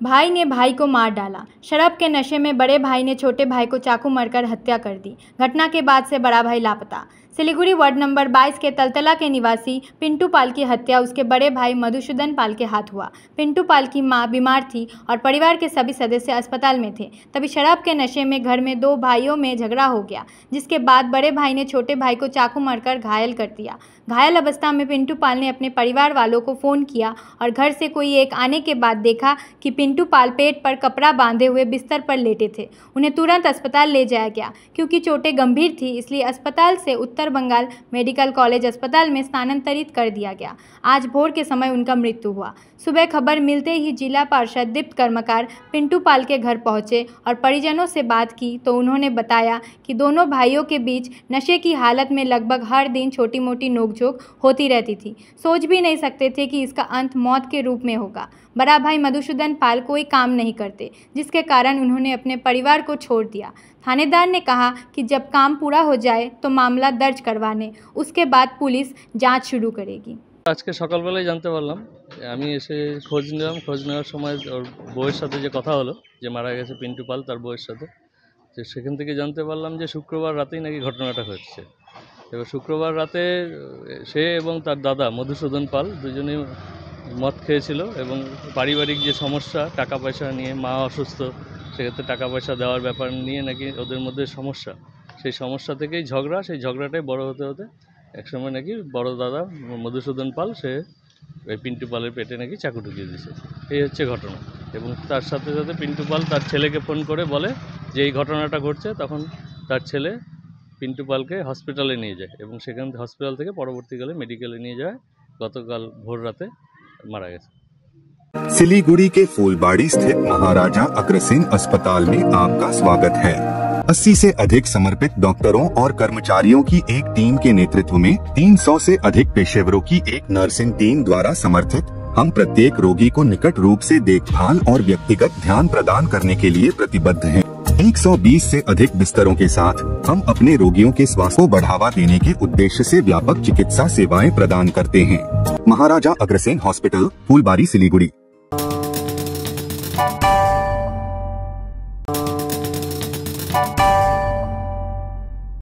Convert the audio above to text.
भाई ने भाई को मार डाला। शराब के नशे में बड़े भाई ने छोटे भाई को चाकू मारकर हत्या कर दी। घटना के बाद से बड़ा भाई लापता। सिलीगुड़ी वार्ड नंबर 22 के तलतला के निवासी पिंटू पाल की हत्या उसके बड़े भाई मधुसूदन पाल के हाथ हुआ। पिंटू पाल की मां बीमार थी और परिवार के सभी सदस्य अस्पताल में थे। तभी शराब के नशे में घर में दो भाइयों में झगड़ा हो गया, जिसके बाद बड़े भाई ने छोटे भाई को चाकू मारकर घायल कर दिया। घायल अवस्था में पिंटू पाल ने अपने परिवार वालों को फ़ोन किया और घर से कोई एक आने के बाद देखा कि पिंटू पाल पेट पर कपड़ा बांधे हुए बिस्तर पर लेटे थे। उन्हें तुरंत अस्पताल ले जाया गया। क्योंकि चोटें गंभीर थी, इसलिए अस्पताल से उत्तर बंगाल मेडिकल कॉलेज अस्पताल में स्थानांतरित कर दिया गया। आज भोर के समय उनका मृत्यु हुआ। सुबह खबर मिलते ही जिला पार्षद दीप्त कर्मकार पिंटू पाल के घर पहुंचे और परिजनों से बात की तो उन्होंने बताया कि दोनों भाइयों के बीच नशे की हालत में लगभग हर दिन छोटी मोटी नोकझोंक होती रहती थी। सोच भी नहीं सकते थे कि इसका अंत मौत के रूप में होगा। बड़ा भाई मधुसूदन पाल कोई काम नहीं करते, जिसके कारण उन्होंने अपने परिवार को छोड़ दिया। थानेदार ने कहा कि जब काम पूरा हो जाए तो मामला दर्ज करवाने, उसके बाद पुलिस जांच शुरू करेगी। আজকে সকালবেলায় জানতে পারলাম, আমি এসে খোঁজ নেওয়ার সময় ওর বউয়ের সাথে যে কথা হলো যে মারা গেছে পিন্টু পাল তার বউয়ের সাথে, যে সেখান থেকে জানতে পারলাম যে শুক্রবার রাতেই নাকি ঘটনাটা হচ্ছে। এবার শুক্রবার রাতে সে এবং তার দাদা মধুসূদন পাল দুজনেই মদ খেয়েছিল এবং পারিবারিক যে সমস্যা টাকা পয়সা নিয়ে, মা অসুস্থ, সেক্ষেত্রে টাকা পয়সা দেওয়ার ব্যাপার নিয়ে নাকি ওদের মধ্যে সমস্যা। সেই সমস্যা থেকেই ঝগড়া, সেই ঝগড়াটাই বড় হতে হতে একসময় নাকি বড় দাদা মধুসূদন পাল সে পিন্টু পালের পেটে নাকি চাকু ঢুকিয়ে দিয়েছে। এই হচ্ছে ঘটনা। এবং তার সাথে সাথে পিন্টু পাল তার ছেলেকে ফোন করে বলে যে এই ঘটনাটা ঘটছে। তখন তার ছেলে পিন্টু পালকে হসপিটালে নিয়ে যায় এবং সেখান হসপিটাল থেকে পরবর্তীকালে মেডিকেলে নিয়ে যায়। গতকাল ভোর রাতে मारा गया। सिलीगुड़ी के फूलबाड़ी स्थित महाराजा अग्रसेन अस्पताल में आपका स्वागत है। 80 से अधिक समर्पित डॉक्टरों और कर्मचारियों की एक टीम के नेतृत्व में 300 से अधिक पेशेवरों की एक नर्सिंग टीम द्वारा समर्थित हम प्रत्येक रोगी को निकट रूप से देखभाल और व्यक्तिगत ध्यान प्रदान करने के लिए प्रतिबद्ध हैं। 120 से अधिक बिस्तरों के साथ हम अपने रोगियों के स्वास्थ्य को बढ़ावा देने के उद्देश्य से व्यापक चिकित्सा सेवाएं प्रदान करते हैं। महाराजा अग्रसेन हॉस्पिटल, फूलबाड़ी, सिलीगुड़ी।